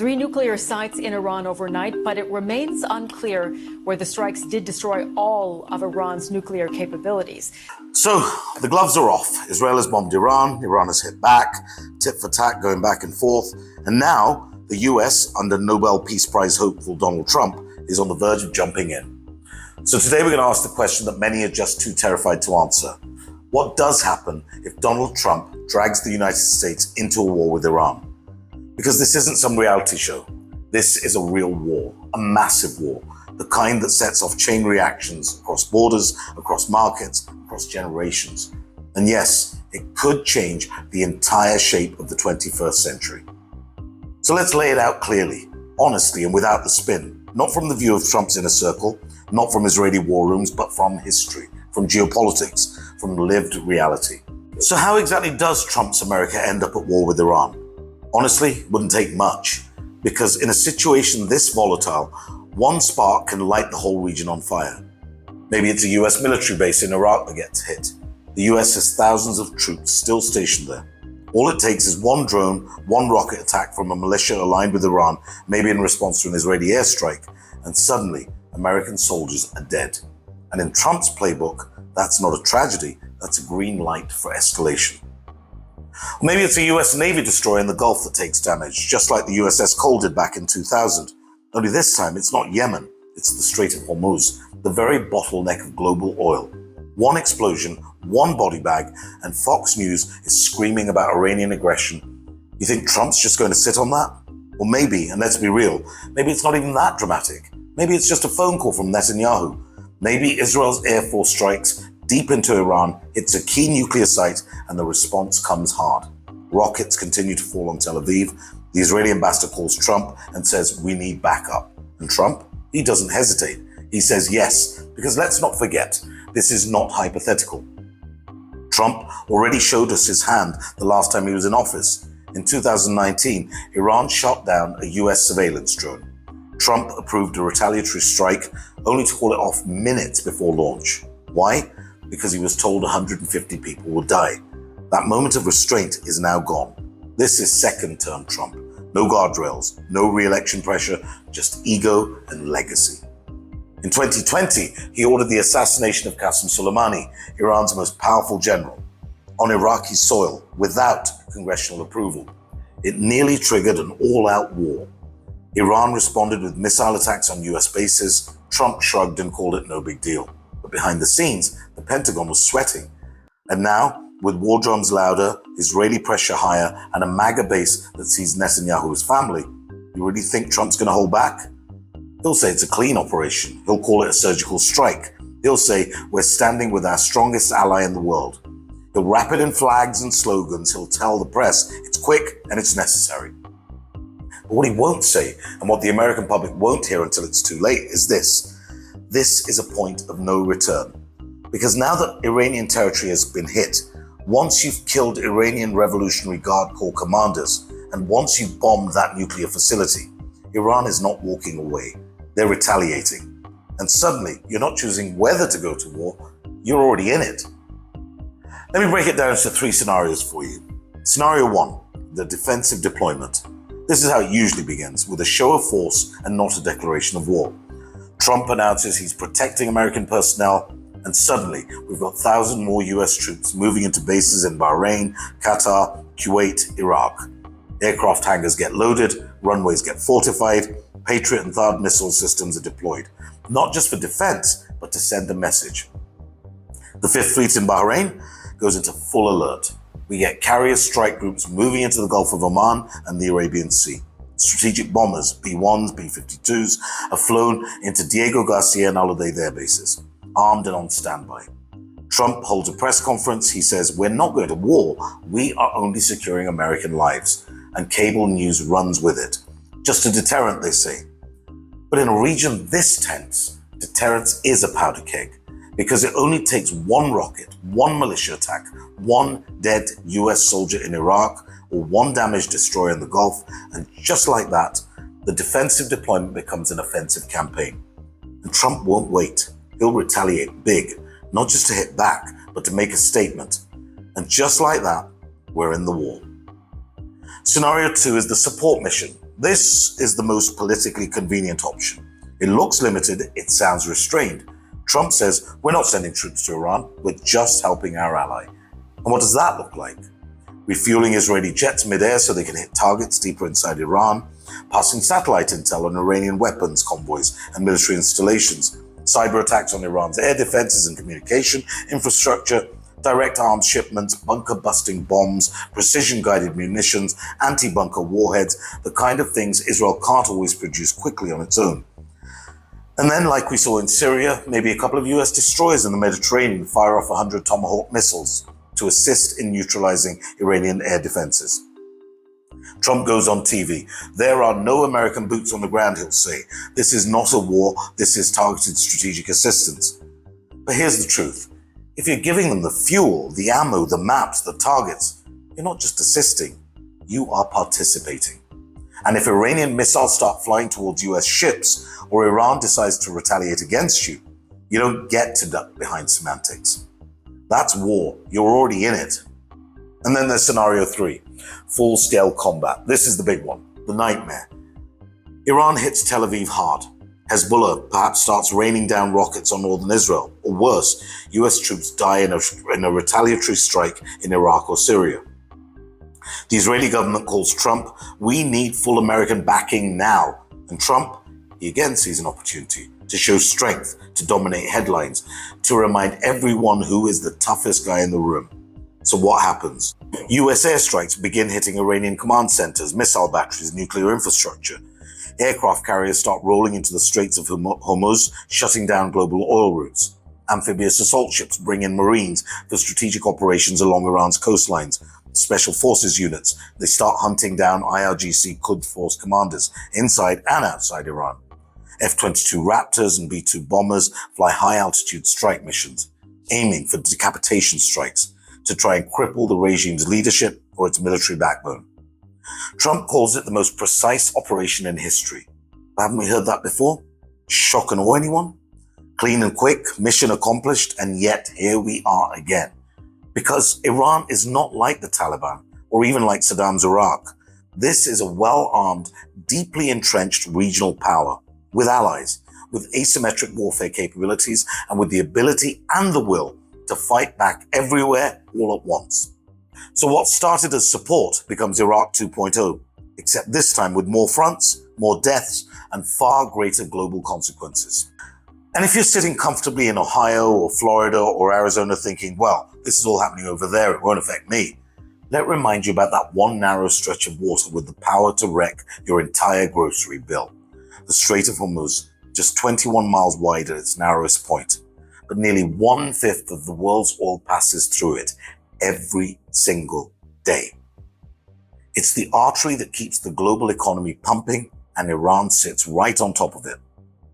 3 nuclear sites in Iran overnight, but it remains unclear where the strikes did destroy all of Iran's nuclear capabilities. So the gloves are off. Israel has bombed Iran. Iran has hit back, tit for tat, going back and forth. And now the US, under Nobel Peace Prize hopeful Donald Trump, is on the verge of jumping in. So today we're going to ask the question that many are just too terrified to answer. What does happen if Donald Trump drags the United States into a war with Iran? Because this isn't some reality show. This is a real war, a massive war, the kind that sets off chain reactions across borders, across markets, across generations. And yes, it could change the entire shape of the 21st century. So let's lay it out clearly, honestly, and without the spin. Not from the view of Trump's inner circle, not from Israeli war rooms, but from history, from geopolitics, from lived reality. So how exactly does Trump's America end up at war with Iran? Honestly, it wouldn't take much, because in a situation this volatile, one spark can light the whole region on fire. Maybe it's a US military base in Iraq that gets hit. The US has thousands of troops still stationed there. All it takes is one drone, one rocket attack from a militia aligned with Iran, maybe in response to an Israeli airstrike, and suddenly American soldiers are dead. And in Trump's playbook, that's not a tragedy, that's a green light for escalation. Or maybe it's a US Navy destroyer in the Gulf that takes damage, just like the USS Cole did back in 2000. Only this time, it's not Yemen, it's the Strait of Hormuz, the very bottleneck of global oil. One explosion, one body bag, and Fox News is screaming about Iranian aggression. You think Trump's just going to sit on that? Well, maybe, and let's be real, maybe it's not even that dramatic. Maybe it's just a phone call from Netanyahu. Maybe Israel's Air Force strikes deep into Iran, hits a key nuclear site, and the response comes hard. Rockets continue to fall on Tel Aviv. The Israeli ambassador calls Trump and says, "We need backup." And Trump, he doesn't hesitate. He says yes, because let's not forget, this is not hypothetical. Trump already showed us his hand the last time he was in office. In 2019, Iran shot down a US surveillance drone. Trump approved a retaliatory strike only to call it off minutes before launch. Why? Because he was told 150 people would die. That moment of restraint is now gone. This is second-term Trump. No guardrails, no re-election pressure, just ego and legacy. In 2020, he ordered the assassination of Qasem Soleimani, Iran's most powerful general, on Iraqi soil without congressional approval. It nearly triggered an all-out war. Iran responded with missile attacks on US bases. Trump shrugged and called it no big deal. But behind the scenes, the Pentagon was sweating. And now, with war drums louder, Israeli pressure higher, and a MAGA base that sees Netanyahu as family, you really think Trump's going to hold back? He'll say it's a clean operation. He'll call it a surgical strike. He'll say we're standing with our strongest ally in the world. He'll wrap it in flags and slogans. He'll tell the press it's quick and it's necessary. But what he won't say, and what the American public won't hear until it's too late, is this. This is a point of no return. Because now that Iranian territory has been hit, once you've killed Iranian Revolutionary Guard Corps commanders, and once you've bombed that nuclear facility, Iran is not walking away. They're retaliating. And suddenly, you're not choosing whether to go to war, you're already in it. Let me break it down into 3 scenarios for you. Scenario 1, the defensive deployment. This is how it usually begins, with a show of force and not a declaration of war. Trump announces he's protecting American personnel, and suddenly we've got 1,000 more US troops moving into bases in Bahrain, Qatar, Kuwait, Iraq. Aircraft hangars get loaded, runways get fortified, Patriot and THAAD missile systems are deployed, not just for defense, but to send a message. The 5th Fleet in Bahrain goes into full alert. We get carrier strike groups moving into the Gulf of Oman and the Arabian Sea. Strategic bombers, B-1s, B-52s, are flown into Diego Garcia and Al-Udeid air bases, armed and on standby. Trump holds a press conference. He says, "We're not going to war. We are only securing American lives." And cable news runs with it. Just a deterrent, they say. But in a region this tense, deterrence is a powder keg, because it only takes one rocket, one militia attack, one dead US soldier in Iraq, or one damaged destroyer in the Gulf, and just like that, the defensive deployment becomes an offensive campaign. And Trump won't wait. He'll retaliate big, not just to hit back, but to make a statement. And just like that, we're in the war. Scenario 2 is the support mission. This is the most politically convenient option. It looks limited, it sounds restrained. Trump says, we're not sending troops to Iran, we're just helping our ally. And what does that look like? Refueling Israeli jets midair so they can hit targets deeper inside Iran, passing satellite intel on Iranian weapons convoys and military installations, cyber attacks on Iran's air defenses and communication infrastructure, direct arms shipments, bunker-busting bombs, precision-guided munitions, anti-bunker warheads, the kind of things Israel can't always produce quickly on its own. And then, like we saw in Syria, maybe a couple of US destroyers in the Mediterranean fire off 100 Tomahawk missiles to assist in neutralizing Iranian air defenses. Trump goes on TV. There are no American boots on the ground, he'll say. This is not a war, this is targeted strategic assistance. But here's the truth. If you're giving them the fuel, the ammo, the maps, the targets, you're not just assisting, you are participating. And if Iranian missiles start flying towards US ships, or Iran decides to retaliate against you, you don't get to duck behind semantics. That's war. You're already in it. And then there's scenario 3, full-scale combat. This is the big one, the nightmare. Iran hits Tel Aviv hard. Hezbollah perhaps starts raining down rockets on northern Israel. Or worse, US troops die in a retaliatory strike in Iraq or Syria. The Israeli government calls Trump, we need full American backing now. And Trump, he again sees an opportunity to show strength, to dominate headlines, to remind everyone who is the toughest guy in the room. So what happens? US airstrikes begin hitting Iranian command centers, missile batteries, nuclear infrastructure. Aircraft carriers start rolling into the Straits of Hormuz, shutting down global oil routes. Amphibious assault ships bring in Marines for strategic operations along Iran's coastlines. Special forces units, they start hunting down IRGC Quds Force commanders inside and outside Iran. F-22 Raptors and B-2 bombers fly high-altitude strike missions, aiming for decapitation strikes to try and cripple the regime's leadership or its military backbone. Trump calls it the most precise operation in history. Haven't we heard that before? Shock and awe anyone? Clean and quick, mission accomplished, and yet here we are again. Because Iran is not like the Taliban, or even like Saddam's Iraq. This is a well-armed, deeply entrenched regional power, with allies, with asymmetric warfare capabilities, and with the ability and the will to fight back everywhere all at once. So what started as support becomes Iraq 2.0, except this time with more fronts, more deaths, and far greater global consequences. And if you're sitting comfortably in Ohio or Florida or Arizona thinking, well, this is all happening over there, it won't affect me, let me remind you about that one narrow stretch of water with the power to wreck your entire grocery bill. The Strait of Hormuz, just 21 miles wide at its narrowest point, but nearly 1/5 of the world's oil passes through it every single day. It's the artery that keeps the global economy pumping, and Iran sits right on top of it.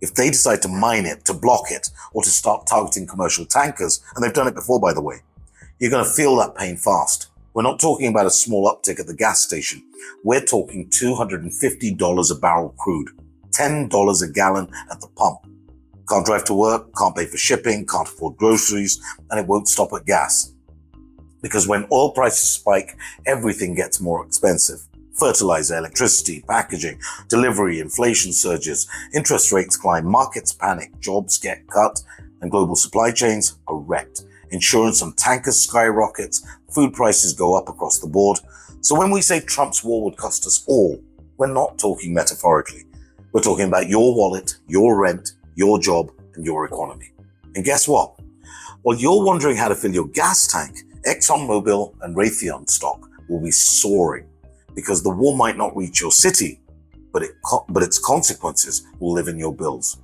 If they decide to mine it, to block it, or to start targeting commercial tankers, and they've done it before, by the way, you're going to feel that pain fast. We're not talking about a small uptick at the gas station. We're talking $250 a barrel crude, $10 a gallon at the pump. Can't drive to work, can't pay for shipping, can't afford groceries, and it won't stop at gas. Because when oil prices spike, everything gets more expensive. Fertilizer, electricity, packaging, delivery, inflation surges, interest rates climb, markets panic, jobs get cut, and global supply chains are wrecked. Insurance on tankers skyrockets, food prices go up across the board. So when we say Trump's war would cost us all, we're not talking metaphorically. We're talking about your wallet, your rent, your job, and your economy. And guess what? While you're wondering how to fill your gas tank, ExxonMobil and Raytheon stock will be soaring because the war might not reach your city, but its consequences will live in your bills.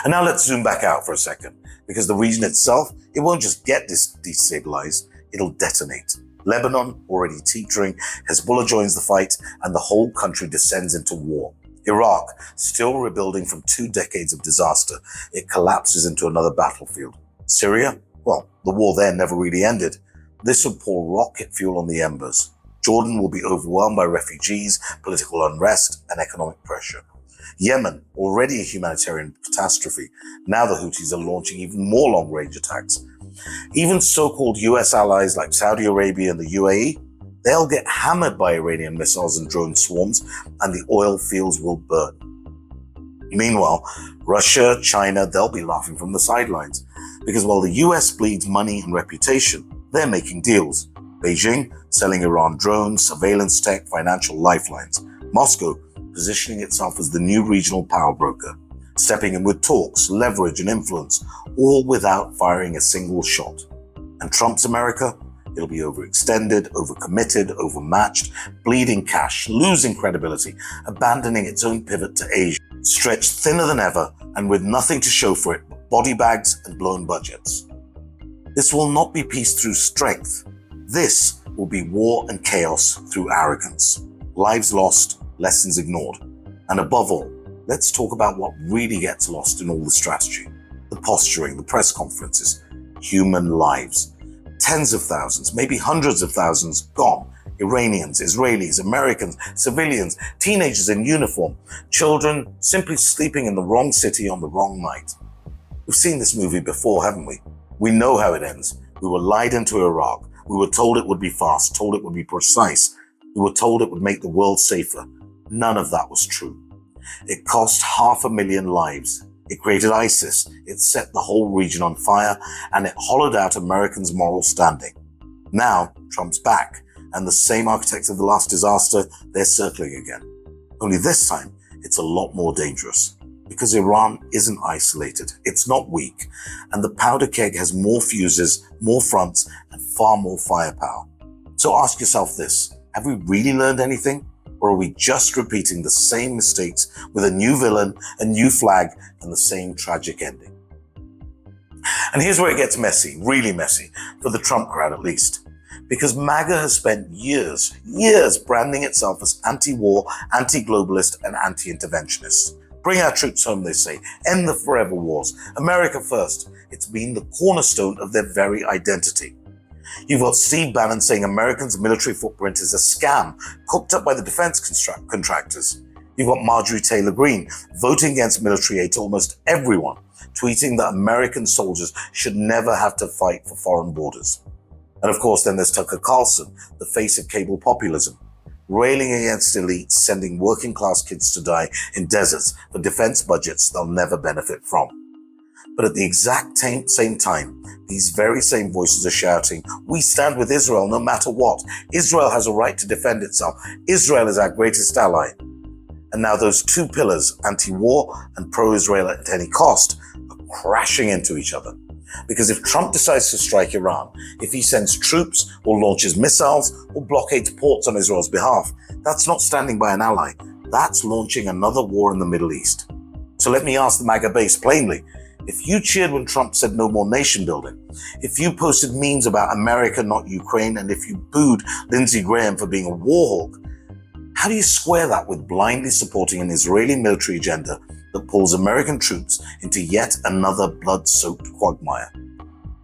And now let's zoom back out for a second, because the region itself, it won't just get destabilized, it'll detonate. Lebanon, already teetering, Hezbollah joins the fight, and the whole country descends into war. Iraq, still rebuilding from 2 decades of disaster, it collapses into another battlefield. Syria, well, the war there never really ended. This will pour rocket fuel on the embers. Jordan will be overwhelmed by refugees, political unrest, and economic pressure. Yemen, already a humanitarian catastrophe, now the Houthis are launching even more long-range attacks. Even so-called US allies like Saudi Arabia and the UAE, They'll get hammered by Iranian missiles and drone swarms, and the oil fields will burn. Meanwhile, Russia, China, they'll be laughing from the sidelines, because while the US bleeds money and reputation, they're making deals. Beijing selling Iran drones, surveillance tech, financial lifelines. Moscow positioning itself as the new regional power broker, stepping in with talks, leverage, and influence, all without firing a single shot. And Trump's America? It'll be overextended, overcommitted, overmatched, bleeding cash, losing credibility, abandoning its own pivot to Asia, stretched thinner than ever, and with nothing to show for it but body bags and blown budgets. This will not be peace through strength. This will be war and chaos through arrogance. Lives lost, lessons ignored. And above all, let's talk about what really gets lost in all the strategy. The posturing, the press conferences, human lives. Tens of thousands, maybe hundreds of thousands gone. Iranians, Israelis, Americans, civilians, teenagers in uniform, children simply sleeping in the wrong city on the wrong night. We've seen this movie before, haven't we? We know how it ends. We were lied into Iraq. We were told it would be fast, told it would be precise. We were told it would make the world safer. None of that was true. It cost 500,000 lives. It created ISIS. It set the whole region on fire, and it hollowed out Americans' moral standing. Now, Trump's back, and the same architects of the last disaster, they're circling again. Only this time, it's a lot more dangerous. Because Iran isn't isolated, it's not weak, and the powder keg has more fuses, more fronts, and far more firepower. So ask yourself this, have we really learned anything? Or are we just repeating the same mistakes with a new villain, a new flag, and the same tragic ending? And here's where it gets messy, really messy, for the Trump crowd at least. Because MAGA has spent years branding itself as anti-war, anti-globalist, and anti-interventionist. Bring our troops home, they say. End the forever wars. America first. It's been the cornerstone of their very identity. You've got Steve Bannon saying Americans' military footprint is a scam, cooked up by the defense contractors. You've got Marjorie Taylor Greene voting against military aid to almost everyone, tweeting that American soldiers should never have to fight for foreign borders. And of course, then there's Tucker Carlson, the face of cable populism, railing against elites sending working class kids to die in deserts for defense budgets they'll never benefit from. But at the exact same time, these very same voices are shouting, we stand with Israel no matter what. Israel has a right to defend itself. Israel is our greatest ally. And now those two pillars, anti-war and pro-Israel at any cost, are crashing into each other. Because if Trump decides to strike Iran, if he sends troops or launches missiles or blockades ports on Israel's behalf, that's not standing by an ally. That's launching another war in the Middle East. So let me ask the MAGA base plainly. If you cheered when Trump said no more nation building, if you posted memes about America, not Ukraine, and if you booed Lindsey Graham for being a war hawk, how do you square that with blindly supporting an Israeli military agenda that pulls American troops into yet another blood-soaked quagmire?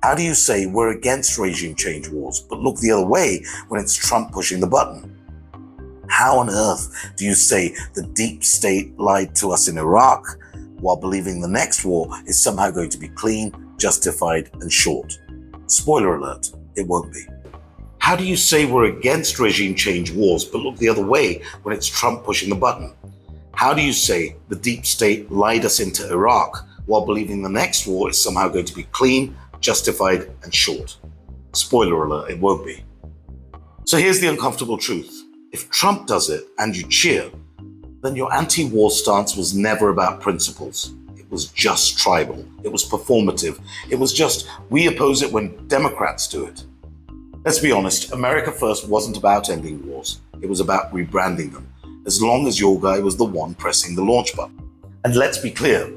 How do you say we're against regime change wars, but look the other way when it's Trump pushing the button? How on earth do you say the deep state lied to us in Iraq while believing the next war is somehow going to be clean, justified, and short? Spoiler alert, it won't be. How do you say we're against regime change wars, but look the other way when it's Trump pushing the button? How do you say the deep state lied us into Iraq while believing the next war is somehow going to be clean, justified, and short? Spoiler alert, it won't be. So here's the uncomfortable truth. If Trump does it and you cheer, then your anti-war stance was never about principles. It was just tribal. It was performative. It was just, we oppose it when Democrats do it. Let's be honest, America First wasn't about ending wars. It was about rebranding them, as long as your guy was the one pressing the launch button. And let's be clear,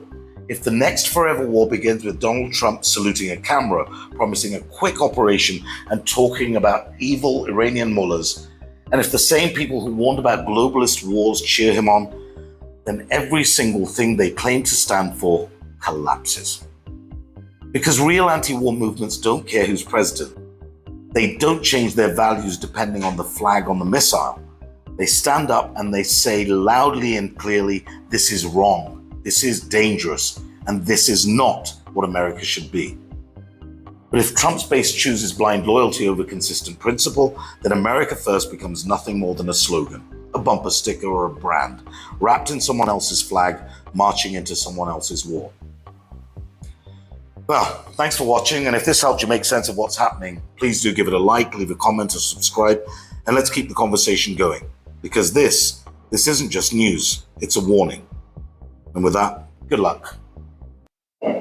if the next forever war begins with Donald Trump saluting a camera, promising a quick operation and talking about evil Iranian mullahs, and if the same people who warned about globalist wars cheer him on, then every single thing they claim to stand for collapses. Because real anti-war movements don't care who's president. They don't change their values depending on the flag on the missile. They stand up and they say loudly and clearly, this is wrong, this is dangerous, and this is not what America should be. But if Trump's base chooses blind loyalty over consistent principle, then America First becomes nothing more than a slogan, a bumper sticker or a brand, wrapped in someone else's flag, marching into someone else's war. Well, thanks for watching, and if this helped you make sense of what's happening, please do give it a like, leave a comment or subscribe, and let's keep the conversation going. Because this isn't just news, it's a warning. And with that, good luck.